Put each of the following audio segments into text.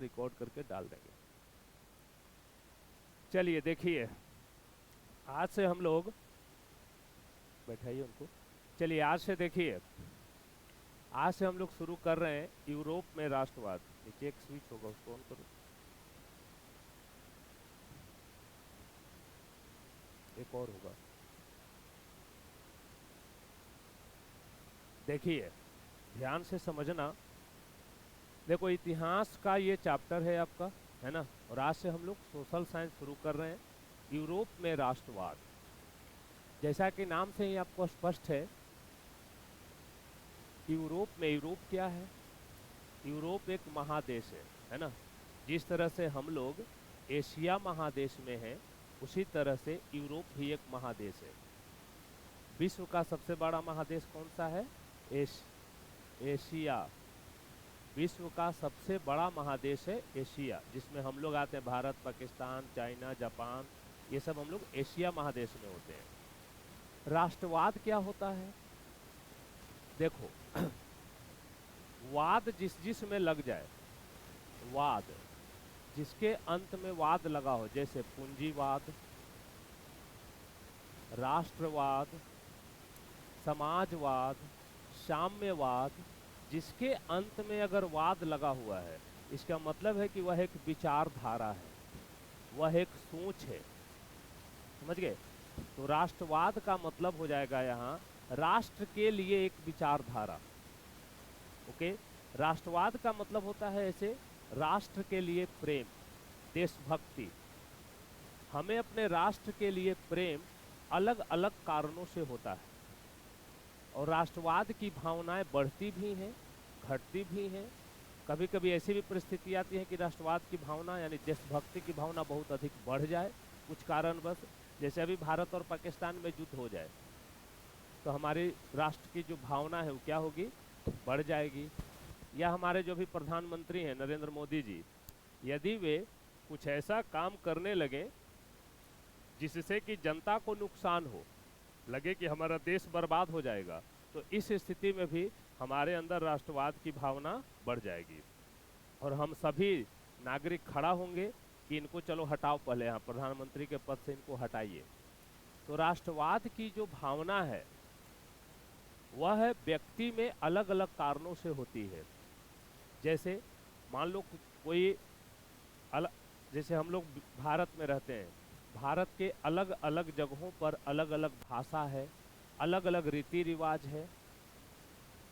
Record करके डाल देंगे। चलिए देखिए, आज से हम लोग, बैठाइए उनको। चलिए आज से देखिए, आज से हम लोग शुरू कर रहे हैं यूरोप में राष्ट्रवाद। नीचे एक स्विच होगा, उसको ऑन करो। एक और होगा। देखिए ध्यान से समझना। देखो इतिहास का ये चैप्टर है आपका, है ना। और आज से हम लोग सोशल साइंस शुरू कर रहे हैं, यूरोप में राष्ट्रवाद। जैसा कि नाम से ही आपको स्पष्ट है, यूरोप में, यूरोप क्या है? यूरोप एक महादेश है ना। जिस तरह से हम लोग एशिया महादेश में हैं, उसी तरह से यूरोप भी एक महादेश है। विश्व का सबसे बड़ा महादेश कौन सा है? एशिया। विश्व का सबसे बड़ा महादेश है एशिया, जिसमें हम लोग आते हैं, भारत, पाकिस्तान, चाइना, जापान, ये सब हम लोग एशिया महादेश में होते हैं। राष्ट्रवाद क्या होता है? देखो वाद जिस जिस में लग जाए, वाद जिसके अंत में वाद लगा हो, जैसे पूंजीवाद, राष्ट्रवाद, समाजवाद, साम्यवाद, जिसके अंत में अगर वाद लगा हुआ है, इसका मतलब है कि वह एक विचारधारा है, वह एक सोच है। समझ गए? तो राष्ट्रवाद का मतलब हो जाएगा यहाँ राष्ट्र के लिए एक विचारधारा। ओके, राष्ट्रवाद का मतलब होता है ऐसे, राष्ट्र के लिए प्रेम, देशभक्ति। हमें अपने राष्ट्र के लिए प्रेम अलग अलग कारणों से होता है, और राष्ट्रवाद की भावनाएं बढ़ती भी हैं, घटती भी हैं। कभी कभी ऐसी भी परिस्थिति आती है कि राष्ट्रवाद की भावना यानी देशभक्ति की भावना बहुत अधिक बढ़ जाए, कुछ कारणवश। जैसे अभी भारत और पाकिस्तान में युद्ध हो जाए, तो हमारी राष्ट्र की जो भावना है वो क्या होगी? बढ़ जाएगी। या हमारे जो भी प्रधानमंत्री हैं नरेंद्र मोदी जी, यदि वे कुछ ऐसा काम करने लगे जिससे कि जनता को नुकसान हो, लगे कि हमारा देश बर्बाद हो जाएगा, तो इस स्थिति में भी हमारे अंदर राष्ट्रवाद की भावना बढ़ जाएगी, और हम सभी नागरिक खड़ा होंगे कि इनको चलो हटाओ, पहले यहाँ प्रधानमंत्री के पद से इनको हटाइए। तो राष्ट्रवाद की जो भावना है वह व्यक्ति में अलग अलग कारणों से होती है। जैसे मान लो कोई अलग, जैसे हम लोग भारत में रहते हैं, भारत के अलग अलग जगहों पर अलग अलग भाषा है, अलग अलग रीति रिवाज है।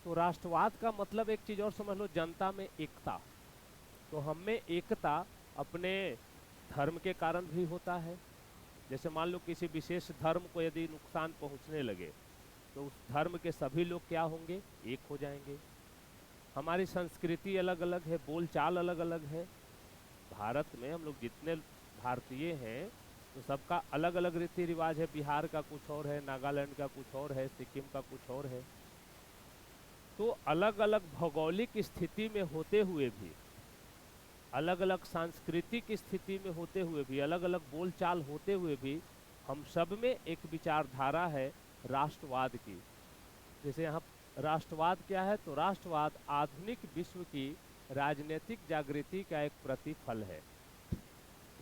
तो राष्ट्रवाद का मतलब एक चीज और समझ लो, जनता में एकता। तो हम में एकता अपने धर्म के कारण भी होता है। जैसे मान लो किसी विशेष धर्म को यदि नुकसान पहुंचने लगे, तो उस धर्म के सभी लोग क्या होंगे? एक हो जाएंगे। हमारी संस्कृति अलग अलग है, बोलचाल अलग अलग है। भारत में हम लोग जितने भारतीय हैं, तो सबका अलग अलग रीति रिवाज है। बिहार का कुछ और है, नागालैंड का कुछ और है, सिक्किम का कुछ और है। तो अलग अलग भौगोलिक स्थिति में होते हुए भी, अलग अलग सांस्कृतिक स्थिति में होते हुए भी, अलग अलग बोलचाल होते हुए भी, हम सब में एक विचारधारा है राष्ट्रवाद की। जैसे यहाँ राष्ट्रवाद क्या है? तो राष्ट्रवाद आधुनिक विश्व की राजनीतिक जागृति का एक प्रतिफल है।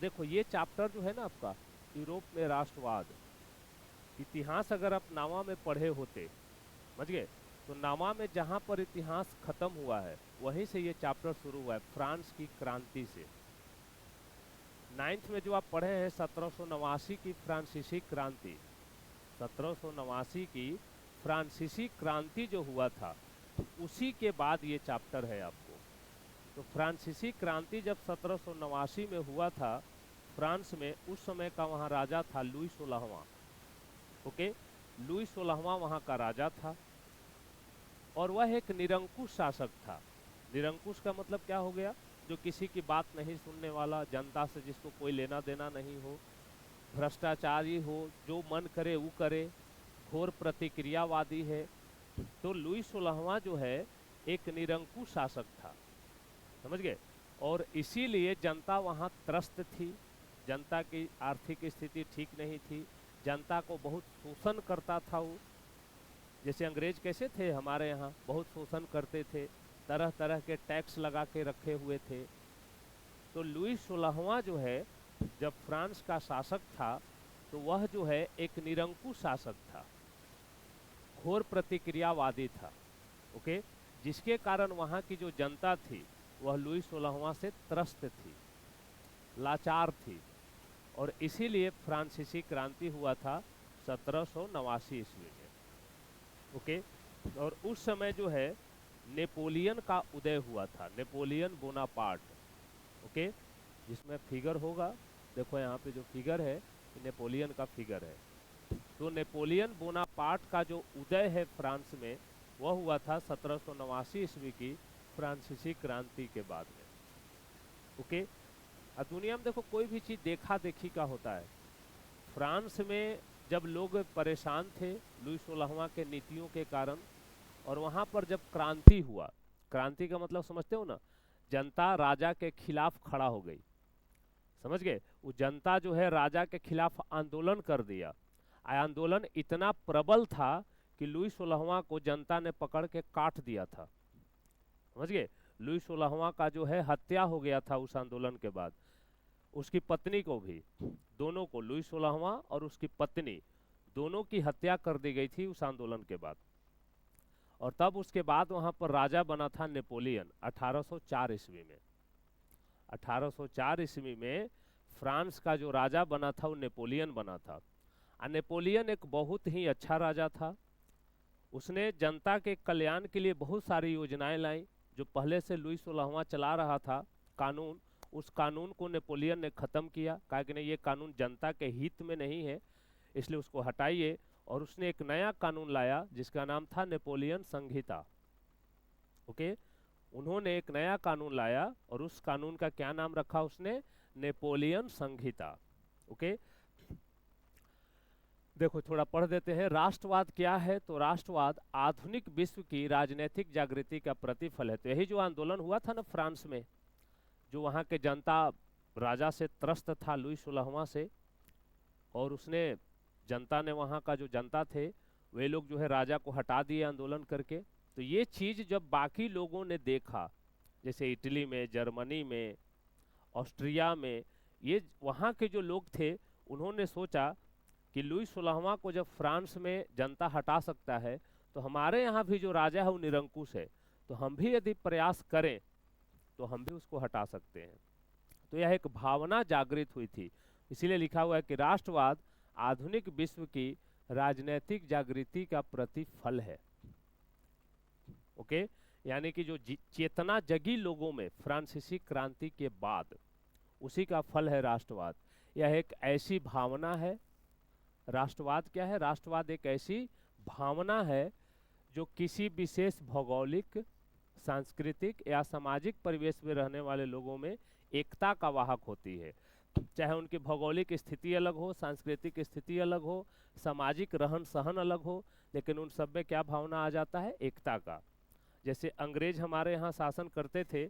देखो ये चैप्टर जो है ना आपका, यूरोप में राष्ट्रवाद, इतिहास अगर आप नामा में पढ़े होते, समझ गए, तो नामा में जहाँ पर इतिहास खत्म हुआ है, वहीं से ये चैप्टर शुरू हुआ है, फ्रांस की क्रांति से। 9th में जो आप पढ़े हैं 1789 की फ्रांसीसी क्रांति, 1789 की फ्रांसीसी क्रांति जो हुआ था, उसी के बाद ये चैप्टर है आपको। तो फ्रांसीसी क्रांति जब 1789 में हुआ था फ्रांस में, उस समय का वहाँ राजा था लुई 16वां। ओके, लुई 16वां वहाँ का राजा था, और वह एक निरंकुश शासक था। निरंकुश का मतलब क्या हो गया? जो किसी की बात नहीं सुनने वाला, जनता से जिसको कोई लेना देना नहीं हो, भ्रष्टाचारी हो, जो मन करे वो करे, घोर प्रतिक्रियावादी है। तो लुई 16वां जो है एक निरंकुश शासक था, समझ गए। और इसीलिए जनता वहाँ त्रस्त थी, जनता की आर्थिक स्थिति ठीक नहीं थी, जनता को बहुत शोषण करता था वो। जैसे अंग्रेज कैसे थे हमारे यहाँ, बहुत शोषण करते थे, तरह तरह के टैक्स लगा के रखे हुए थे। तो लुई 16वां जो है जब फ्रांस का शासक था तो वह जो है एक निरंकुश शासक था, घोर प्रतिक्रियावादी था। ओके, जिसके कारण वहाँ की जो जनता थी वह लुई 16वां से त्रस्त थी, लाचार थी, और इसीलिए फ्रांसीसी क्रांति हुआ था 1789 ईस्वी में। ओके, और उस समय जो है नेपोलियन का उदय हुआ था, नेपोलियन बोनापार्ट। ओके, जिसमें फिगर होगा, देखो यहाँ पे जो फिगर है नेपोलियन का फिगर है। तो नेपोलियन बोनापार्ट का जो उदय है फ्रांस में वह हुआ था 1789 ईस्वी की फ्रांसीसी क्रांति के बाद में। ओके, अब दुनिया में देखो कोई भी चीज़ देखा देखी का होता है। फ्रांस में जब लोग परेशान थे लुई 16वां के नीतियों के कारण, और वहाँ पर जब क्रांति हुआ, क्रांति का मतलब समझते हो ना, जनता राजा के खिलाफ खड़ा हो गई, समझ गए। वो जनता जो है राजा के खिलाफ आंदोलन कर दिया। आंदोलन इतना प्रबल था कि लुई 16वां को जनता ने पकड़ के काट दिया था, समझ गए। लुई 16वां का जो है हत्या हो गया था उस आंदोलन के बाद, उसकी पत्नी को भी, दोनों को, लुई 16वां और उसकी पत्नी दोनों की हत्या कर दी गई थी उस आंदोलन के बाद। और तब उसके बाद वहां पर राजा बना था नेपोलियन 1804 ईस्वी में। 1804 ईस्वी में फ्रांस का जो राजा बना था वो नेपोलियन बना था। और नेपोलियन एक बहुत ही अच्छा राजा था। उसने जनता के कल्याण के लिए बहुत सारी योजनाएं लाई, जो पहले से लुई 16वां चला रहा था कानून, उस कानून को नेपोलियन ने ख़त्म किया, कहा कि नहीं ये कानून जनता के हित में नहीं है, इसलिए उसको हटाइए। और उसने एक नया कानून लाया जिसका नाम था नेपोलियन संहिता। ओके, उन्होंने एक नया कानून लाया और उस कानून का क्या नाम रखा उसने, नेपोलियन संहिता। ओके, देखो थोड़ा पढ़ देते हैं। राष्ट्रवाद क्या है, तो राष्ट्रवाद आधुनिक विश्व की राजनीतिक जागृति का प्रतिफल है। तो यही जो आंदोलन हुआ था ना फ्रांस में, जो वहाँ के जनता राजा से त्रस्त था लुई 16वां से, और उसने जनता ने, वहाँ का जो जनता थे वे लोग जो है राजा को हटा दिए आंदोलन करके। तो ये चीज़ जब बाकी लोगों ने देखा, जैसे इटली में, जर्मनी में, ऑस्ट्रिया में, ये वहाँ के जो लोग थे उन्होंने सोचा कि लुई 16वां को जब फ्रांस में जनता हटा सकता है तो हमारे यहाँ भी जो राजा है वो निरंकुश है, तो हम भी यदि प्रयास करें तो हम भी उसको हटा सकते हैं। तो यह एक भावना जागृत हुई थी, इसीलिए लिखा हुआ है कि राष्ट्रवाद आधुनिक विश्व की राजनीतिक जागृति का प्रतिफल है। ओके, यानी कि जो चेतना जगी लोगों में फ्रांसीसी क्रांति के बाद, उसी का फल है राष्ट्रवाद। यह एक ऐसी भावना है, राष्ट्रवाद क्या है, राष्ट्रवाद एक ऐसी भावना है जो किसी विशेष भौगोलिक, सांस्कृतिक या सामाजिक परिवेश में रहने वाले लोगों में एकता का वाहक होती है। चाहे उनकी भौगोलिक स्थिति अलग हो, सांस्कृतिक स्थिति अलग हो, सामाजिक रहन सहन अलग हो, लेकिन उन सब में क्या भावना आ जाता है, एकता का। जैसे अंग्रेज हमारे यहाँ शासन करते थे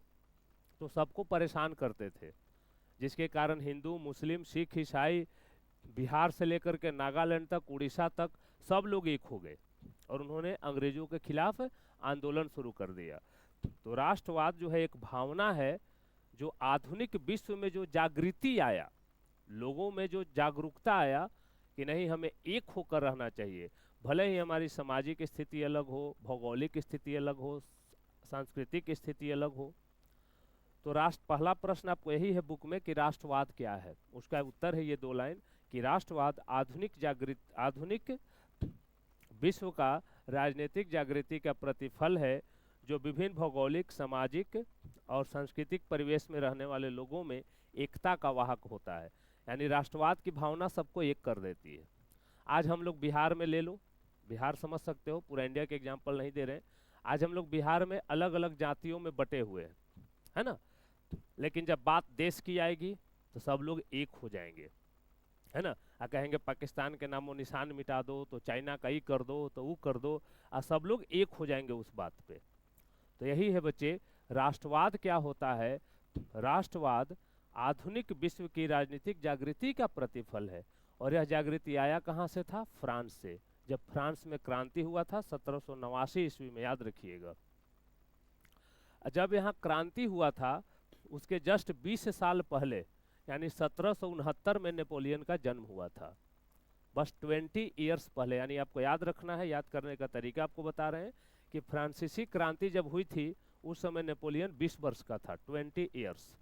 तो सबको परेशान करते थे, जिसके कारण हिंदू, मुस्लिम, सिख, ईसाई, बिहार से लेकर के नागालैंड तक, उड़ीसा तक सब लोग एक हो गए और उन्होंने अंग्रेजों के खिलाफ आंदोलन शुरू कर दिया। तो राष्ट्रवाद जो है एक भावना है जो आधुनिक विश्व में जो जागृति आया, लोगों में जो जागरूकता आया कि नहीं हमें एक होकर रहना चाहिए, भले ही हमारी सामाजिक स्थिति अलग हो, भौगोलिक स्थिति अलग हो, सांस्कृतिक स्थिति अलग हो। तो पहला प्रश्न आपको यही है बुक में कि राष्ट्रवाद क्या है, उसका उत्तर है ये 2 लाइन कि राष्ट्रवाद आधुनिक विश्व का राजनीतिक जागृति का प्रतिफल है जो विभिन्न भौगोलिक, सामाजिक और सांस्कृतिक परिवेश में रहने वाले लोगों में एकता का वाहक होता है। यानी राष्ट्रवाद की भावना सबको एक कर देती है। आज हम लोग बिहार में ले लो, बिहार समझ सकते हो, पूरा इंडिया के एग्जाम्पल नहीं दे रहे हैं। आज हम लोग बिहार में अलग अलग जातियों में बटे हुए हैं, है ना, लेकिन जब बात देश की आएगी तो सब लोग एक हो जाएंगे, है ना। कहेंगे पाकिस्तान के नामो निशान मिटा दो, तो चाइना का ही कर दो, तो वो कर दो, सब लोग एक हो जाएंगे उस बात पे। तो यही है बच्चे, राष्ट्रवाद क्या होता है, राष्ट्रवाद आधुनिक विश्व की राजनीतिक जागृति का प्रतिफल है। और यह जागृति आया कहाँ से था, फ्रांस से, जब फ्रांस में क्रांति हुआ था 1789 ईस्वी में, याद रखिएगा। जब यहाँ क्रांति हुआ था उसके जस्ट 20 साल पहले यानी 1769 में नेपोलियन का जन्म हुआ था। बस 20 ईयर्स पहले, यानी आपको याद रखना है, याद करने का तरीका आपको बता रहे हैं कि फ्रांसीसी क्रांति जब हुई थी उस समय नेपोलियन 20 वर्ष का था, 20 ईयर्स।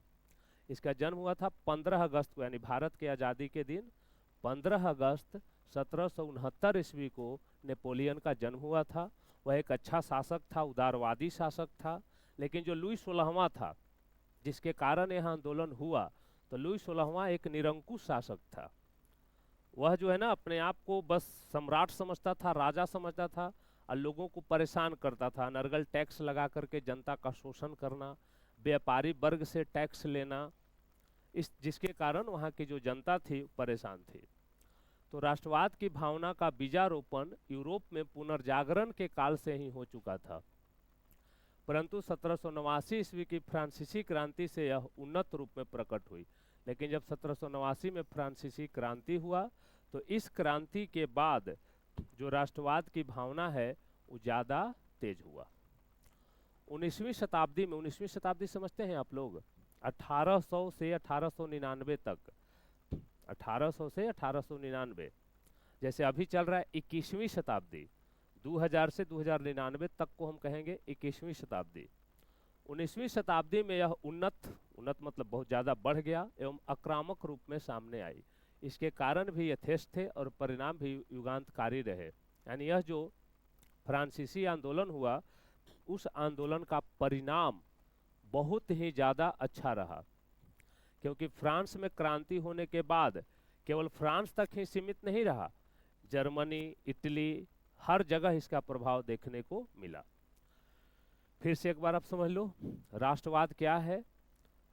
इसका जन्म हुआ था 15 अगस्त को, यानी भारत के आज़ादी के दिन 15 अगस्त 1769 ईस्वी को नेपोलियन का जन्म हुआ था। वह एक अच्छा शासक था, उदारवादी शासक था। लेकिन जो लुई 16वां था जिसके कारण यह आंदोलन हुआ, तो लुई 16वां एक निरंकुश शासक था। वह जो है ना अपने आप को बस सम्राट समझता था, राजा समझता था, और लोगों को परेशान करता था। अनर्गल टैक्स लगा करके जनता का शोषण करना, व्यापारी वर्ग से टैक्स लेना, इस जिसके कारण वहाँ की जो जनता थी परेशान थी। तो राष्ट्रवाद की भावना का बीजारोपण यूरोप में पुनर्जागरण के काल से ही हो चुका था, परंतु 1789 ईस्वी की फ्रांसीसी क्रांति से यह उन्नत रूप में प्रकट हुई। लेकिन जब 1789 में फ्रांसीसी क्रांति हुआ तो इस क्रांति के बाद जो राष्ट्रवाद की भावना है वो ज़्यादा तेज हुआ। 19वीं शताब्दी में, 19वीं शताब्दी समझते हैं आप लोग, 1800 से 1899 तक, 1800 से 1899, जैसे अभी चल रहा है 21वीं शताब्दी, 2000 से 2099 तक को हम कहेंगे 21वीं शताब्दी। 19वीं शताब्दी में यह उन्नत मतलब बहुत ज़्यादा बढ़ गया एवं आक्रामक रूप में सामने आई। इसके कारण भी यथेष्ट थे और परिणाम भी युगांतकारी रहे। यानी यह जो फ्रांसीसी आंदोलन हुआ उस आंदोलन का परिणाम बहुत ही ज़्यादा अच्छा रहा, क्योंकि फ्रांस में क्रांति होने के बाद केवल फ्रांस तक ही सीमित नहीं रहा, जर्मनी, इटली, हर जगह इसका प्रभाव देखने को मिला। फिर से एक बार आप समझ लो राष्ट्रवाद क्या है।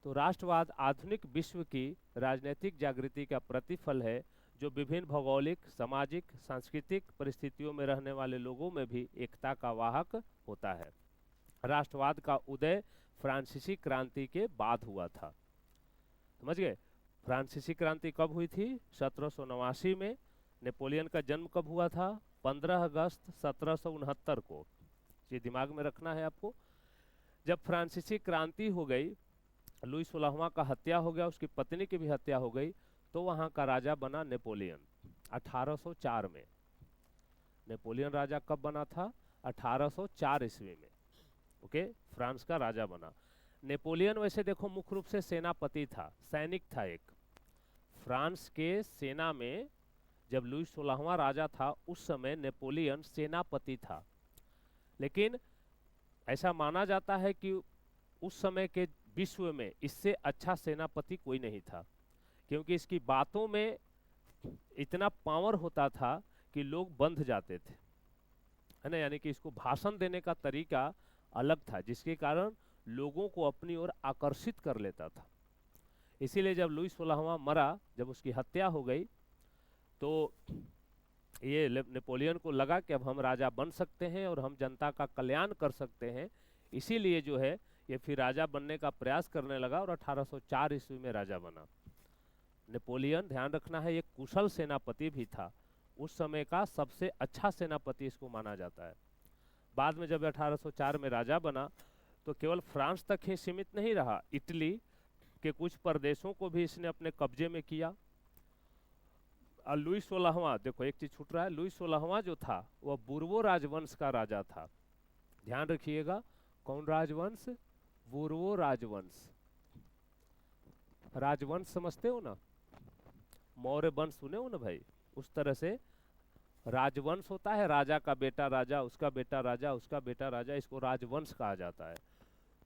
तो राष्ट्रवाद आधुनिक विश्व की राजनीतिक जागृति का प्रतिफल है, जो विभिन्न भौगोलिक, सामाजिक, सांस्कृतिक परिस्थितियों में रहने वाले लोगों में भी एकता का वाहक होता है। राष्ट्रवाद का उदय फ्रांसीसी क्रांति के बाद हुआ था। समझ गए? फ्रांसीसी क्रांति कब हुई थी? 1789 में। नेपोलियन का जन्म कब हुआ था? 15 अगस्त 1769 को। ये दिमाग में रखना है आपको। जब फ्रांसीसी क्रांति हो गई, लुई 16वां का हत्या हो गया, उसकी पत्नी की भी हत्या हो गई, तो वहाँ का राजा बना नेपोलियन 1804 में। नेपोलियन राजा कब बना था? 1804 ईस्वी में। ओके, फ्रांस का राजा बना। नेपोलियन वैसे देखो मुख्य रूप से सेनापति था, सैनिक था एक। फ्रांस के सेना में जब लुई 16वां राजा था उस समय नेपोलियन सेनापति था। लेकिन ऐसा माना जाता है कि उस समय के विश्व में इससे अच्छा सेनापति कोई नहीं था, क्योंकि इसकी बातों में इतना पावर होता था कि लोग बंध जाते थे, है ना। यानी कि इसको भाषण देने का तरीका अलग था, जिसके कारण लोगों को अपनी ओर आकर्षित कर लेता था। इसीलिए जब लुई 16वां मरा, जब उसकी हत्या हो गई, तो ये नेपोलियन को लगा कि अब हम राजा बन सकते हैं और हम जनता का कल्याण कर सकते हैं। इसीलिए जो है ये फिर राजा बनने का प्रयास करने लगा और 1804 ईस्वी में राजा बना। नेपोलियन, ध्यान रखना है, एक कुशल सेनापति भी था। उस समय का सबसे अच्छा सेनापति इसको माना जाता है। बाद में जब 1804 में राजा बना तो केवल फ्रांस तक ही सीमित नहीं रहा, इटली के कुछ प्रदेशों को भी इसने अपने कब्जे में किया। और लुई 16वां, देखो एक चीज छूट रहा है, लुई 16वां जो था वह बुर्बो राजवंश का राजा था। ध्यान रखिएगा, कौन राजवंश? बुर्बो राजवंश। राजवंश समझते हो ना, मौर्य वंश सुने हो ना भाई, उस तरह से राजवंश होता है, राजा का बेटा राजा, उसका बेटा राजा, उसका बेटा राजा, इसको राजवंश कहा जाता है।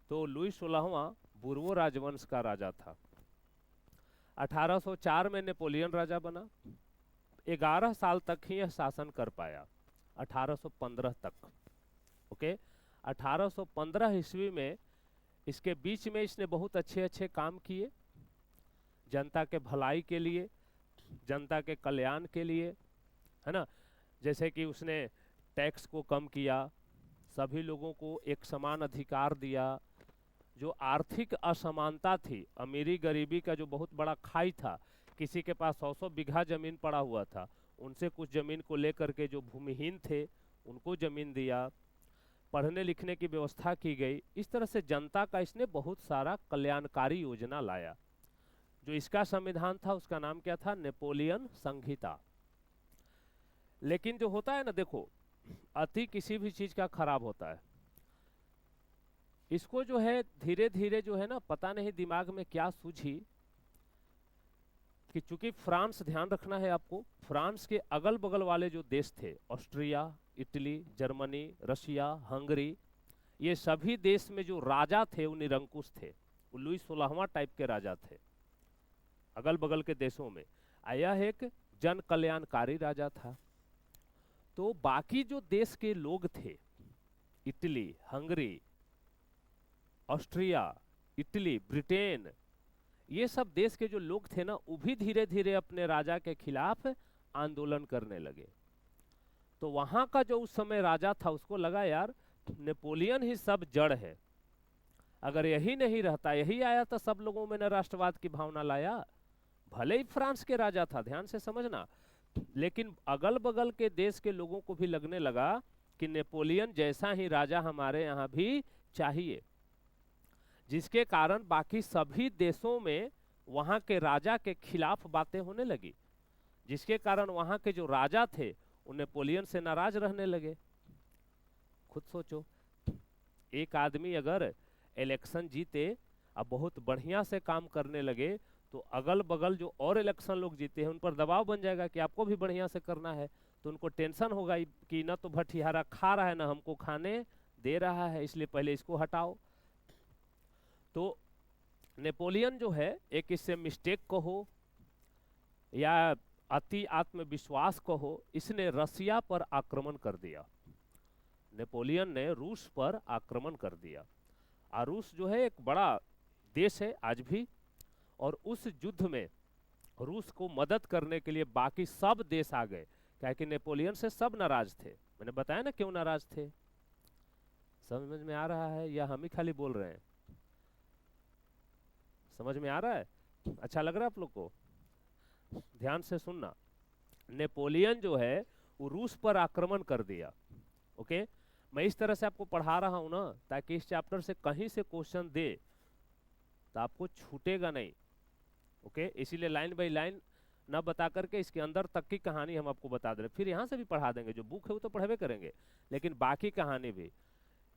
तो लुई 16वां बुर्बो राजवंश का राजा था। 1804 में नेपोलियन राजा बना। 11 साल तक ही यह शासन कर पाया, 1815 तक। ओके, 1815 ईस्वी में इसके बीच में इसने बहुत अच्छे अच्छे काम किए, जनता के भलाई के लिए, जनता के कल्याण के लिए, है ना। जैसे कि उसने टैक्स को कम किया, सभी लोगों को एक समान अधिकार दिया, जो आर्थिक असमानता थी, अमीरी गरीबी का जो बहुत बड़ा खाई था, किसी के पास 100-100 बीघा जमीन पड़ा हुआ था, उनसे कुछ जमीन को लेकर के जो भूमिहीन थे उनको जमीन दिया। पढ़ने लिखने की व्यवस्था की गई। इस तरह से जनता का इसने बहुत सारा कल्याणकारी योजना लाया। जो इसका संविधान था उसका नाम क्या था? नेपोलियन संहिता। लेकिन जो होता है ना, देखो, अति किसी भी चीज का खराब होता है। इसको जो है धीरे धीरे जो है ना, पता नहीं दिमाग में क्या सूझी कि चूंकि फ्रांस, ध्यान रखना है आपको, फ्रांस के अगल बगल वाले जो देश थे, Austria, Italy, Germany, Russia, Hungary, ये सभी देश में जो राजा थे वो निरंकुश थे। वो लुई 16वां टाइप के राजा थे अगल बगल के देशों में। यह एक जन कल्याणकारी राजा था। तो बाकी जो देश के लोग थे, Italy, Hungary, Austria, Italy, Britain, ये सब देश के जो लोग थे ना, वो भी धीरे धीरे अपने राजा के खिलाफ आंदोलन करने लगे। तो वहां का जो उस समय राजा था उसको लगा यार नेपोलियन ही सब जड़ है, अगर यही नहीं रहता, यही आया तो सब लोगों में न राष्ट्रवाद की भावना लाया। भले ही फ्रांस के राजा था, ध्यान से समझना, लेकिन अगल बगल के देश के लोगों को भी लगने लगा कि नेपोलियन जैसा ही राजा हमारे यहाँ भी चाहिए। जिसके कारण बाकी सभी देशों में वहां के राजा के खिलाफ बातें होने लगी, जिसके कारण वहां के जो राजा थे वो नेपोलियन से नाराज रहने लगे। खुद सोचो, एक आदमी अगर इलेक्शन जीते, अब बहुत बढ़िया से काम करने लगे, तो अगल बगल जो और इलेक्शन लोग जीते हैं उन पर दबाव बन जाएगा कि आपको भी बढ़िया से करना है। तो उनको टेंशन होगा कि न तो भटियारा खा रहा है, ना हमको खाने दे रहा है, इसलिए पहले इसको हटाओ। तो नेपोलियन जो है, एक इससे मिस्टेक कहो या अति आत्मविश्वास कहो, इसने रसिया पर आक्रमण कर दिया। नेपोलियन ने रूस पर आक्रमण कर दिया। और रूस जो है एक बड़ा देश है आज भी, और उस युद्ध में रूस को मदद करने के लिए बाकी सब देश आ गए, क्या कि नेपोलियन से सब नाराज थे। मैंने बताया ना क्यों नाराज थे। समझ में आ रहा है या हम ही खाली बोल रहे हैं? समझ में आ रहा है? अच्छा लग रहा है आप लोग को? ध्यान से सुनना, नेपोलियन जो है वो रूस पर आक्रमण कर दिया। ओके, मैं इस तरह से आपको पढ़ा रहा हूं ना ताकि इस चैप्टर से कहीं से क्वेश्चन दे तो आपको छूटेगा नहीं। ओके, इसीलिए लाइन बाय लाइन ना बता करके इसके अंदर तक की कहानी हम आपको बता दे रहे, फिर यहाँ से भी पढ़ा देंगे, जो बुक है वो तो पढ़वे करेंगे, लेकिन बाकी कहानी भी,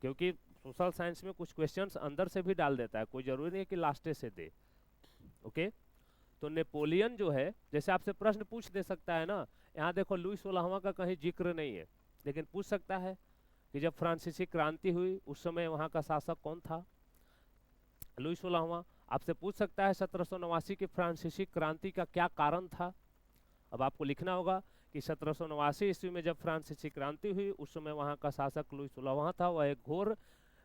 क्योंकि सोशल साइंस में कुछ क्वेश्चंस अंदर से भी डाल देता है, कोई जरूरी नहीं है कि लास्ट से दे। ओके, तो नेपोलियन जो है, जैसे आपसे प्रश्न पूछ दे सकता है ना, यहाँ देखो लुई 16वां का कहीं जिक्र नहीं है, लेकिन पूछ सकता है कि जब फ्रांसीसी क्रांति हुई उस समय वहाँ का शासक कौन था? लुई 16वां। आपसे पूछ सकता है 1789 की फ्रांसीसी क्रांति का क्या कारण था? अब आपको लिखना होगा कि 1789 ईस्वी में जब फ्रांसीसी क्रांति हुई उस समय वहाँ का शासक लुई 16वां था। वह एक घोर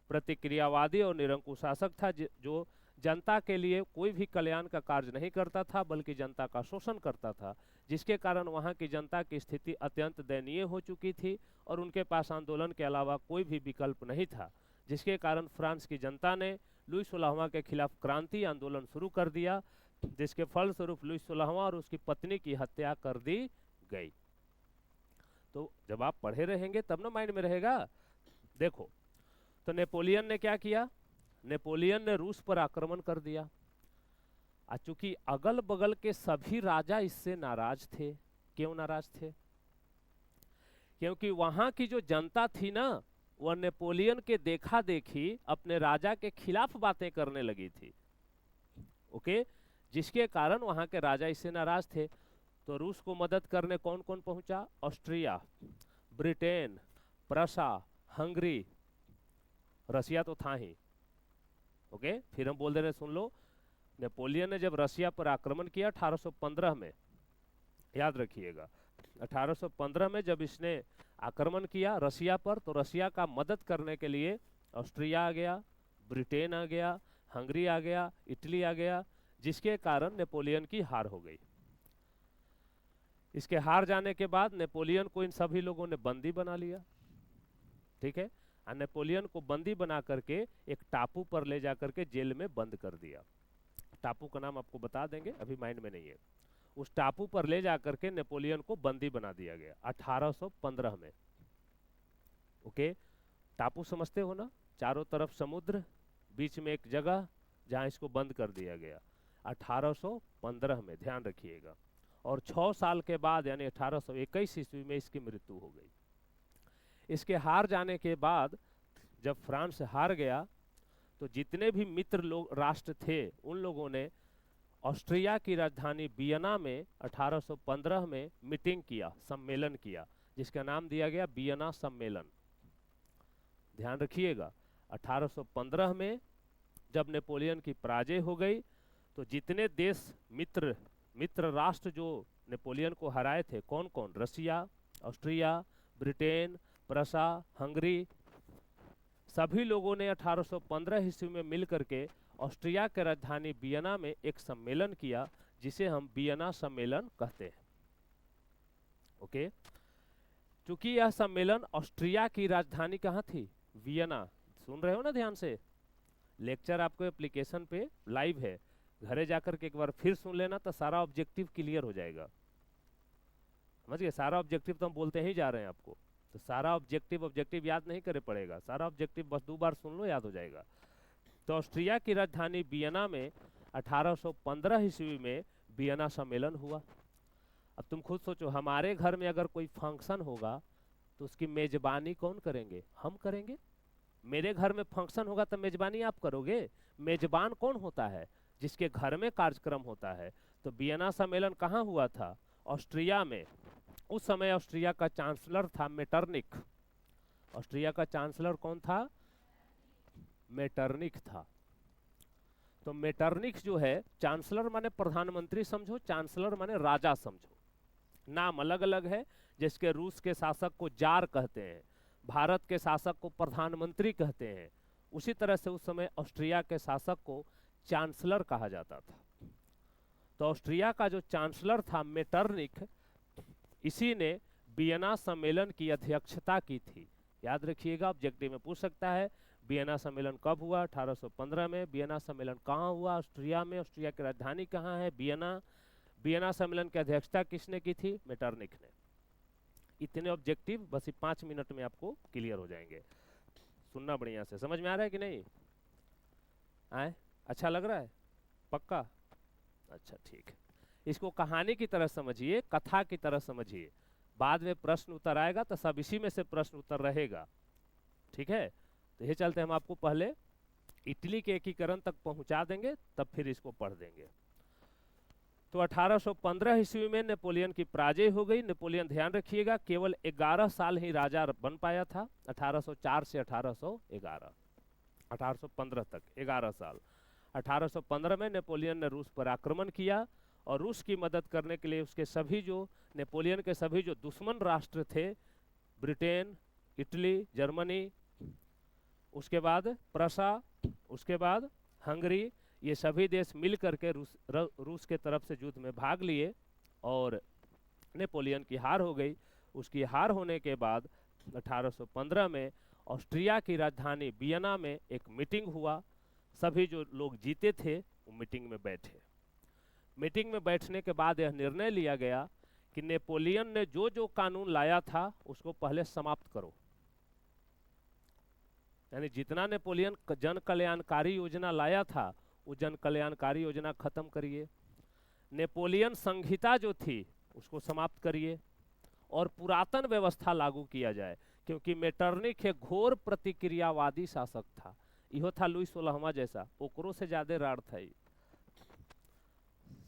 प्रतिक्रियावादी और निरंकुश शासक था, जो जनता के लिए कोई भी कल्याण का कार्य नहीं करता था, बल्कि जनता का शोषण करता था, जिसके कारण वहाँ की जनता की स्थिति अत्यंत दयनीय हो चुकी थी और उनके पास आंदोलन के अलावा कोई भी विकल्प नहीं था, जिसके कारण फ्रांस की जनता ने लुई 16वां के खिलाफ क्रांति आंदोलन शुरू कर दिया, जिसके फलस्वरूप लुई 16वां और उसकी पत्नी की हत्या कर दी गई। तो जब आप पढ़े रहेंगे तब ना माइंड में रहेगा। देखो, तो नेपोलियन ने क्या किया? नेपोलियन ने रूस पर आक्रमण कर दिया। चूंकि अगल बगल के सभी राजा इससे नाराज थे। क्यों नाराज थे? क्योंकि वहां की जो जनता थी ना, वह नेपोलियन के देखा देखी अपने राजा के खिलाफ बातें करने लगी थी। ओके, जिसके कारण वहां के राजा इससे नाराज थे। तो रूस को मदद करने कौन कौन पहुंचा? ऑस्ट्रिया, ब्रिटेन, प्रशा, हंगरी, रसिया तो था ही। ओके, फिर हम बोल दे रहे, सुन लो, नेपोलियन ने जब रसिया पर आक्रमण किया 1815 में, याद रखिएगा 1815 में जब इसने आक्रमण किया रसिया पर, तो रसिया का मदद करने के लिए ऑस्ट्रिया आ गया, ब्रिटेन आ गया, हंगरी आ गया, इटली आ गया, जिसके कारण नेपोलियन की हार हो गई। इसके हार जाने के बाद नेपोलियन को इन सभी लोगों ने बंदी बना लिया। ठीक है, और नेपोलियन को बंदी बना करके एक टापू पर ले जा करके जेल में बंद कर दिया। टापू का नाम आपको बता देंगे, अभी माइंड में नहीं है। उस टापू पर ले जा करके नेपोलियन को बंदी बना दिया गया 1815 में। ओके, टापू समझते हो ना, चारों तरफ समुद्र, बीच में एक जगह जहां इसको बंद कर दिया गया 1815 में, ध्यान रखिएगा। और 6 साल के बाद यानी 1821 ईस्वी में इसकी मृत्यु हो गई। इसके हार जाने के बाद जब फ्रांस हार गया तो जितने भी मित्र लोग राष्ट्र थे उन लोगों ने ऑस्ट्रिया की राजधानी वियना में 1815 में मीटिंग किया, सम्मेलन किया, जिसका नाम दिया गया वियना सम्मेलन। ध्यान रखिएगा 1815 में जब नेपोलियन की पराजय हो गई तो जितने देश मित्र राष्ट्र जो नेपोलियन को हराए थे, कौन कौन, रसिया, ऑस्ट्रिया, ब्रिटेन, प्रसा, हंगरी, सभी लोगों ने 1815 ईस्वी में मिलकर के ऑस्ट्रिया के राजधानी वियना में एक सम्मेलन किया जिसे हम वियना सम्मेलन कहते हैं। ओके, चूंकि यह सम्मेलन ऑस्ट्रिया की राजधानी कहाँ थी, वियना, सुन रहे हो ना ध्यान से, लेक्चर आपको एप्लीकेशन पे लाइव है, घरे जाकर के एक बार फिर सुन लेना तो सारा ऑब्जेक्टिव क्लियर हो जाएगा। समझ गए, सारा ऑब्जेक्टिव तो हम बोलते ही जा रहे हैं आपको, तो सारा ऑब्जेक्टिव याद नहीं करे पड़ेगा, सारा ऑब्जेक्टिव बस 2 बार सुन लो याद हो जाएगा। तो ऑस्ट्रिया की राजधानी वियना में 1815 ईस्वी में वियना सम्मेलन हुआ। अब तुम खुद सोचो, हमारे घर में अगर कोई फंक्शन होगा तो उसकी मेजबानी कौन करेंगे, हम करेंगे। मेरे घर में फंक्शन होगा तो मेजबानी आप करोगे। मेजबान कौन होता है, जिसके घर में कार्यक्रम होता है। तो वियना सम्मेलन कहाँ हुआ था, ऑस्ट्रिया में। उस समय ऑस्ट्रिया का चांसलर था मेटरनिक। ऑस्ट्रिया का चांसलर कौन था, मेटरनिक था। तो मेटरनिक जो है, चांसलर माने प्रधानमंत्री समझो, चांसलर माने राजा समझो, नाम अलग अलग है। जिसके रूस के शासक को जार कहते हैं, भारत के शासक को प्रधानमंत्री कहते हैं, उसी तरह से उस समय ऑस्ट्रिया के शासक को चांसलर कहा जाता था। तो ऑस्ट्रिया का जो चांसलर था मेटरनिक, इसी ने वियना सम्मेलन की अध्यक्षता की थी। याद रखिएगा, ऑब्जेक्टिव में पूछ सकता है वियना सम्मेलन कब हुआ, 1815 में। वियना सम्मेलन कहाँ हुआ, ऑस्ट्रिया में। ऑस्ट्रिया की राजधानी कहाँ है, वियना। वियना सम्मेलन की अध्यक्षता किसने की थी, मेटरनिक ने। इतने ऑब्जेक्टिव बस 5 मिनट में आपको क्लियर हो जाएंगे। सुनना बढ़िया से, समझ में आ रहा है कि नहीं आए, अच्छा लग रहा है, पक्का, अच्छा ठीक है। इसको कहानी की तरह समझिए, कथा की तरह समझिए, बाद में प्रश्न उत्तर आएगा तो सब इसी में से प्रश्न उत्तर रहेगा, ठीक है। तो ये चलते हम आपको पहले इटली के एकीकरण तक पहुंचा देंगे, तब फिर इसको पढ़ देंगे। तो 1815 ईस्वी में नेपोलियन की पराजय हो गई। नेपोलियन, ध्यान रखिएगा, केवल 11 साल ही राजा बन पाया था, 1804 से 1811, 1815 तक 11 साल। 1815 में नेपोलियन ने रूस पर आक्रमण किया और रूस की मदद करने के लिए उसके सभी जो नेपोलियन के सभी जो दुश्मन राष्ट्र थे, ब्रिटेन, इटली, जर्मनी, उसके बाद प्रसा, उसके बाद हंगरी, ये सभी देश मिल करके रूस के तरफ से युद्ध में भाग लिए और नेपोलियन की हार हो गई। उसकी हार होने के बाद 1815 में ऑस्ट्रिया की राजधानी वियना में एक मीटिंग हुआ। सभी जो लोग जीते थे वो मीटिंग में बैठे। मीटिंग में बैठने के बाद यह निर्णय लिया गया कि नेपोलियन ने जो जो कानून लाया था उसको पहले समाप्त करो। यानी जितना नेपोलियन जन कल्याणकारी योजना लाया था वो जन कल्याणकारी योजना खत्म करिए। नेपोलियन संहिता जो थी उसको समाप्त करिए और पुरातन व्यवस्था लागू किया जाए, क्योंकि मेटरनिक एक घोर प्रतिक्रियावादी शासक था। इहो था लुई 16वां जैसा, ओकरो से ज्यादा राड़ था,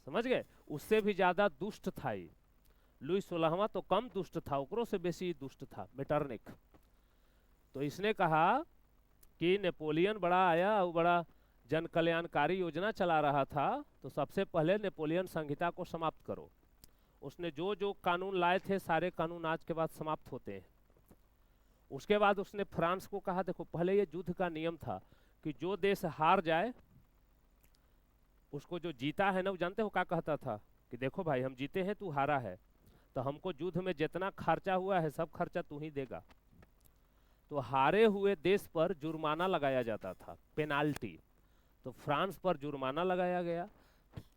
समझ गए, उससे भी ज्यादा दुष्ट था। लुई 16वां तो कम दुष्ट था, ओकरो से बेसी दुष्ट था मेटरनिक। तो इसने कहा कि नेपोलियन बड़ा आया और बड़ा जन कल्याणकारी योजना चला रहा था, तो सबसे पहले नेपोलियन संहिता को समाप्त करो। उसने जो जो कानून लाए थे सारे कानून आज के बाद समाप्त होते हैं। उसके बाद उसने फ्रांस को कहा, देखो पहले ये युद्ध का नियम था कि जो देश हार जाए उसको जो जीता है ना, वो जानते हो क्या कहता था कि देखो भाई हम जीते हैं, तू हारा है, तो हमको युद्ध में जितना खर्चा हुआ है सब खर्चा तू ही देगा। तो हारे हुए देश पर जुर्माना लगाया जाता था, पेनाल्टी। तो फ्रांस पर जुर्माना लगाया गया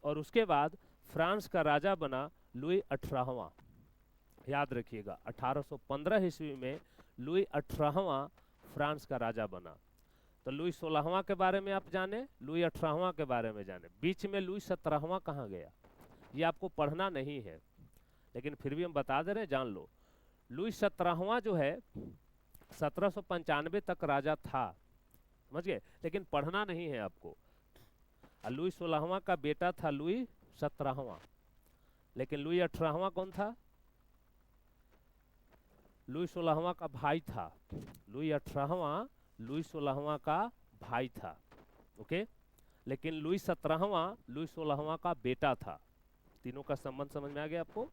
और उसके बाद फ्रांस का राजा बना लुई 18वां। याद रखिएगा 1815 ईस्वी में लुई 18वां फ्रांस का राजा बना। तो लुई 16वां के बारे में आप जाने, लुई 18वां के बारे में जाने, बीच में लुई 17वां कहाँ गया, ये आपको पढ़ना नहीं है, लेकिन फिर भी हम बता दे रहे हैं, जान लो। लुई 17वां जो है 1795 तक राजा था, समझ गए, लेकिन पढ़ना नहीं है आपको। लुई 16वां का बेटा था लुई 17वां, लेकिन लुई 18वां कौन था, लुई 16वां का भाई था। लुई 18वां लुई 16वां का भाई था, ओके, लेकिन लुई 17वां लुई 16वां का बेटा था। तीनों का संबंध समझ में आ गया आपको।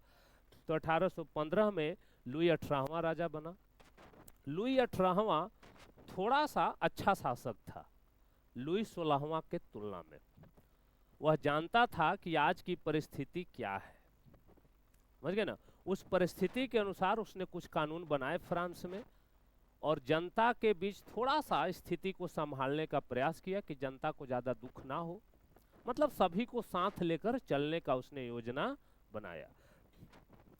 तो 1815 में लुई 18वां राजा बना। लुई 18वां थोड़ा सा अच्छा शासक था लुई 16वां के तुलना में। वह जानता था कि आज की परिस्थिति क्या है, समझ गए ना। उस परिस्थिति के अनुसार उसने कुछ कानून बनाए फ्रांस में, और जनता के बीच थोड़ा सा स्थिति को संभालने का प्रयास किया कि जनता को ज्यादा दुख ना हो, मतलब सभी को साथ लेकर चलने का उसने योजना बनाया।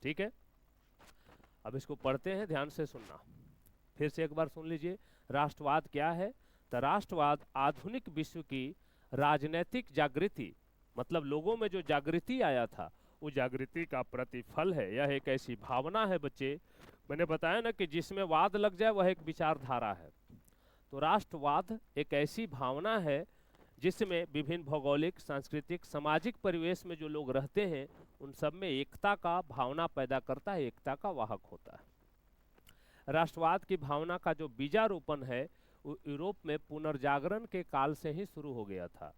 ठीक है, अब इसको पढ़ते हैं, ध्यान से सुनना, फिर से एक बार सुन लीजिए। राष्ट्रवाद क्या है? तो राष्ट्रवाद आधुनिक विश्व की राजनीतिक जागृति, मतलब लोगों में जो जागृति आया था, वो जागृति का प्रतिफल है। यह एक ऐसी भावना है बच्चे, मैंने बताया ना कि जिसमें वाद लग जाए वह एक विचारधारा है। तो राष्ट्रवाद एक ऐसी भावना है जिसमें विभिन्न भौगोलिक, सांस्कृतिक, सामाजिक परिवेश में जो लोग रहते हैं उन सब में एकता का भावना पैदा करता है, एकता का वाहक होता है। राष्ट्रवाद की भावना का जो बीजारोपण है वो यूरोप में पुनर्जागरण के काल से ही शुरू हो गया था।